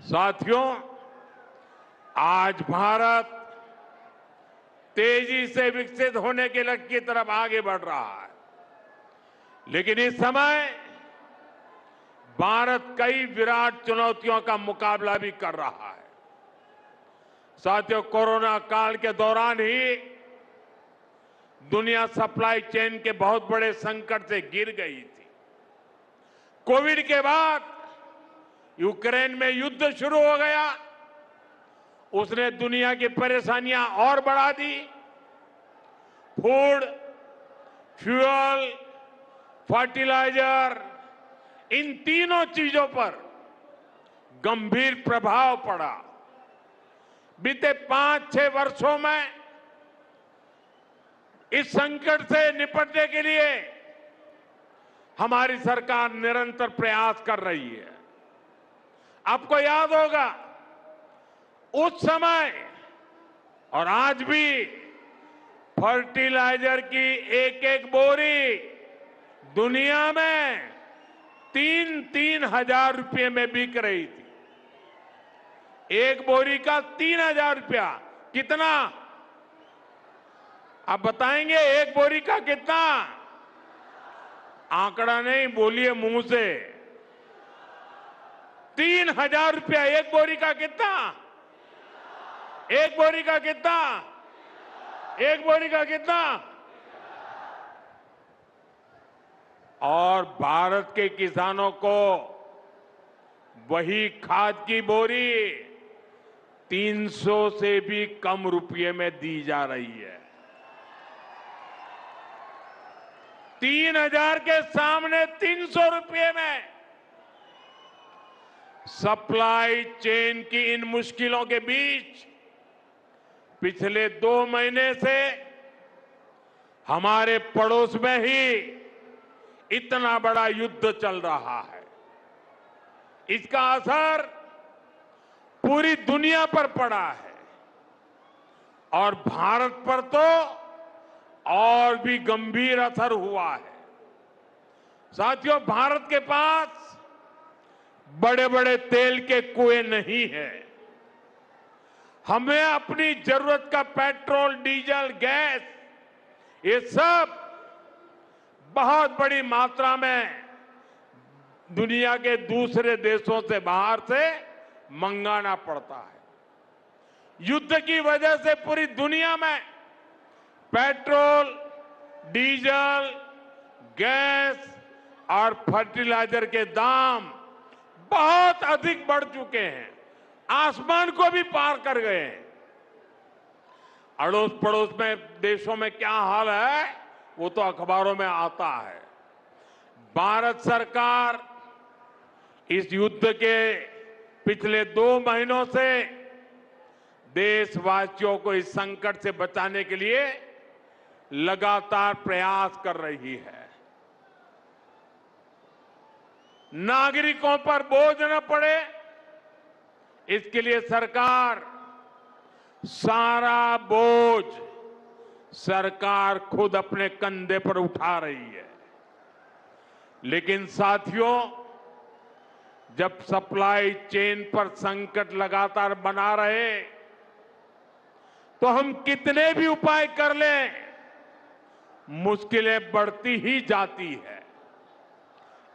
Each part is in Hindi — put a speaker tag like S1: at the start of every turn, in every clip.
S1: साथियों, आज भारत तेजी से विकसित होने के लक्ष्य की तरफ आगे बढ़ रहा है, लेकिन इस समय भारत कई विराट चुनौतियों का मुकाबला भी कर रहा है। साथियों, कोरोना काल के दौरान ही दुनिया सप्लाई चेन के बहुत बड़े संकट से गिर गई थी। कोविड के बाद यूक्रेन में युद्ध शुरू हो गया, उसने दुनिया की परेशानियां और बढ़ा दी। फूड, फ्यूल, फर्टिलाइजर, इन तीनों चीजों पर गंभीर प्रभाव पड़ा। बीते 5-6 वर्षों में इस संकट से निपटने के लिए हमारी सरकार निरंतर प्रयास कर रही है। आपको याद होगा, उस समय और आज भी फर्टिलाइजर की एक बोरी दुनिया में 3-3 हजार रुपये में बिक रही थी। एक बोरी का 3,000 रुपया। कितना? आप बताएंगे एक बोरी का कितना? आंकड़ा नहीं, बोलिए मुंह से। 3,000 रुपया एक बोरी का। कितना? एक बोरी का कितना? एक बोरी का कितना? और भारत के किसानों को वही खाद की बोरी 300 से भी कम रुपये में दी जा रही है। 3,000 के सामने 300 रुपये में। सप्लाई चेन की इन मुश्किलों के बीच पिछले 2 महीने से हमारे पड़ोस में ही इतना बड़ा युद्ध चल रहा है। इसका असर पूरी दुनिया पर पड़ा है और भारत पर तो और भी गंभीर असर हुआ है। साथियों, भारत के पास बड़े बड़े तेल के कुएं नहीं है। हमें अपनी जरूरत का पेट्रोल, डीजल, गैस, ये सब बहुत बड़ी मात्रा में दुनिया के दूसरे देशों से, बाहर से मंगाना पड़ता है। युद्ध की वजह से पूरी दुनिया में पेट्रोल, डीजल, गैस और फर्टिलाइजर के दाम बहुत अधिक बढ़ चुके हैं, आसमान को भी पार कर गए हैं। अड़ोस पड़ोस में देशों में क्या हाल है वो तो अखबारों में आता है। भारत सरकार इस युद्ध के पिछले 2 महीनों से देशवासियों को इस संकट से बचाने के लिए लगातार प्रयास कर रही है। नागरिकों पर बोझ न पड़े, इसके लिए सरकार सारा बोझ सरकार खुद अपने कंधे पर उठा रही है। लेकिन साथियों, जब सप्लाई चेन पर संकट लगातार बना रहे तो हम कितने भी उपाय कर लें, मुश्किलें बढ़ती ही जाती है।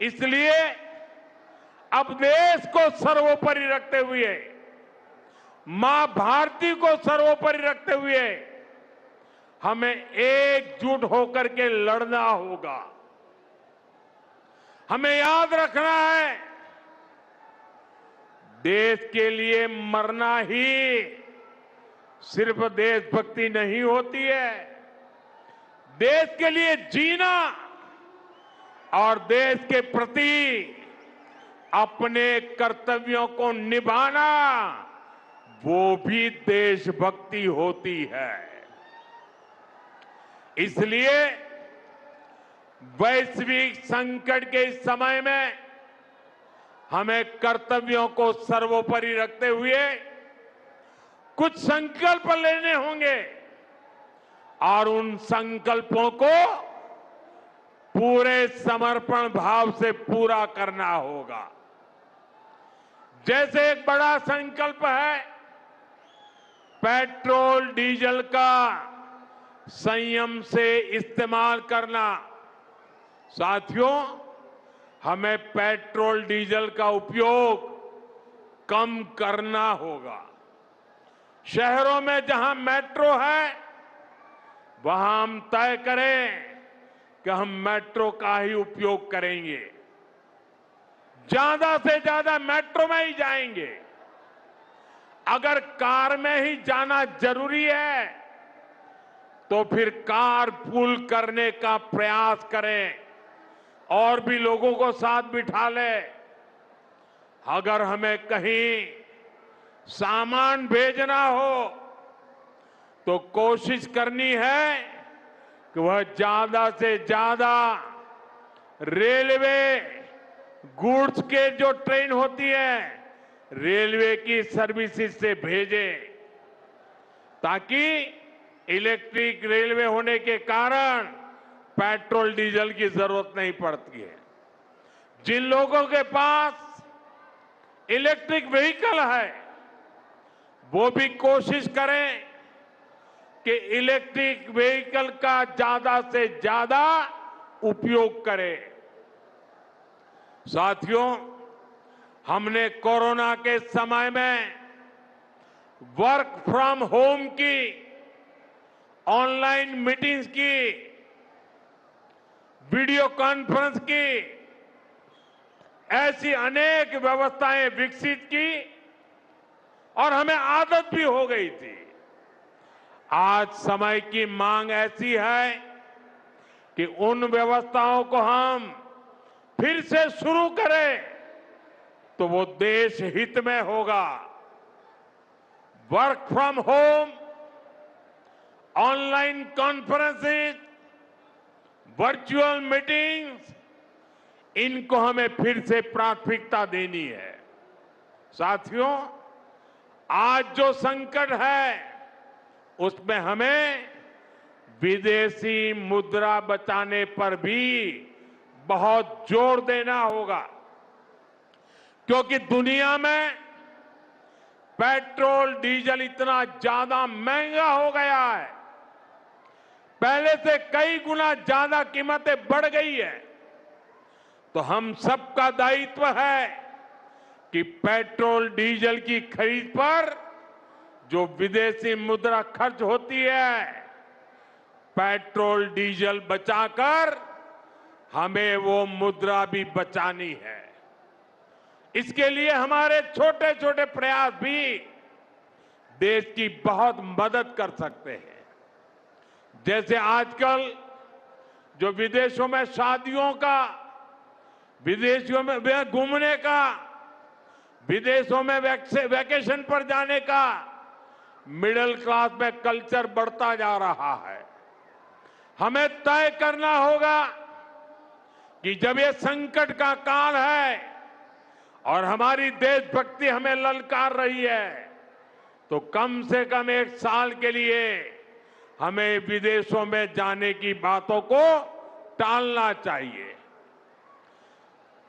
S1: इसलिए अब देश को सर्वोपरि रखते हुए, मां भारती को सर्वोपरि रखते हुए हमें एकजुट होकर के लड़ना होगा। हमें याद रखना है, देश के लिए मरना ही सिर्फ देशभक्ति नहीं होती है। देश के लिए जीना और देश के प्रति अपने कर्तव्यों को निभाना, वो भी देशभक्ति होती है। इसलिए वैश्विक संकट के इस समय में हमें कर्तव्यों को सर्वोपरि रखते हुए कुछ संकल्प लेने होंगे और उन संकल्पों को पूरे समर्पण भाव से पूरा करना होगा। जैसे एक बड़ा संकल्प है पेट्रोल डीजल का संयम से इस्तेमाल करना। साथियों, हमें पेट्रोल डीजल का उपयोग कम करना होगा। शहरों में जहां मेट्रो है वहां हम तय करें कि हम मेट्रो का ही उपयोग करेंगे, ज्यादा से ज्यादा मेट्रो में ही जाएंगे। अगर कार में ही जाना जरूरी है तो फिर कार पूल करने का प्रयास करें और भी लोगों को साथ बिठा लें। अगर हमें कहीं सामान भेजना हो तो कोशिश करनी है कि वह ज्यादा से ज्यादा रेलवे गुड्स के जो ट्रेन होती है रेलवे की सर्विसेज से भेजें, ताकि इलेक्ट्रिक रेलवे होने के कारण पेट्रोल डीजल की जरूरत नहीं पड़ती है। जिन लोगों के पास इलेक्ट्रिक व्हीकल है वो भी कोशिश करें कि इलेक्ट्रिक व्हीकल का ज्यादा से ज्यादा उपयोग करें। साथियों, हमने कोरोना के समय में वर्क फ्रॉम होम की, ऑनलाइन मीटिंग्स की, वीडियो कॉन्फ्रेंस की, ऐसी अनेक व्यवस्थाएं विकसित की और हमें आदत भी हो गई थी। आज समय की मांग ऐसी है कि उन व्यवस्थाओं को हम फिर से शुरू करें तो वो देश हित में होगा। Work from home, online conferences, virtual meetings, इनको हमें फिर से प्राथमिकता देनी है। साथियों, आज जो संकट है उसमें हमें विदेशी मुद्रा बचाने पर भी बहुत जोर देना होगा, क्योंकि दुनिया में पेट्रोल डीजल इतना ज्यादा महंगा हो गया है, पहले से कई गुना ज्यादा कीमतें बढ़ गई है। तो हम सबका दायित्व है कि पेट्रोल डीजल की खरीद पर जो विदेशी मुद्रा खर्च होती है, पेट्रोल डीजल बचाकर हमें वो मुद्रा भी बचानी है। इसके लिए हमारे छोटे छोटे प्रयास भी देश की बहुत मदद कर सकते हैं। जैसे आजकल जो विदेशों में शादियों का, विदेशों में घूमने का, विदेशों में वैकेशन पर जाने का मिडिल क्लास में कल्चर बढ़ता जा रहा है। हमें तय करना होगा कि जब ये संकट का काल है और हमारी देशभक्ति हमें ललकार रही है, तो कम से कम एक साल के लिए हमें विदेशों में जाने की बातों को टालना चाहिए।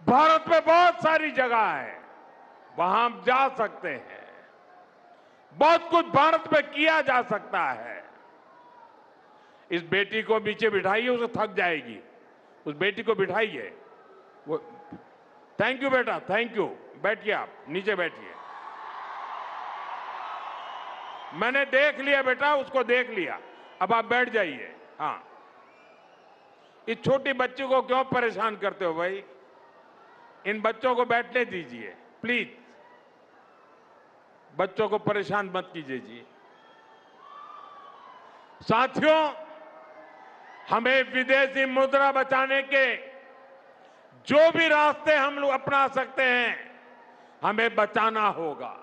S1: भारत में बहुत सारी जगह है, वहां हम जा सकते हैं। बहुत कुछ भारत में किया जा सकता है। इस बेटी को नीचे बिठाइए, उसे थक जाएगी। उस बेटी को बिठाइए। वो थैंक यू बेटा, थैंक यू। बैठिए, आप नीचे बैठिए। मैंने देख लिया बेटा, उसको देख लिया, अब आप बैठ जाइए। हाँ, इस छोटी बच्ची को क्यों परेशान करते हो भाई? इन बच्चों को बैठने दीजिए प्लीज। बच्चों को परेशान मत कीजिए जी। साथियों, हमें विदेशी मुद्रा बचाने के जो भी रास्ते हम लोग अपना सकते हैं, हमें बचाना होगा।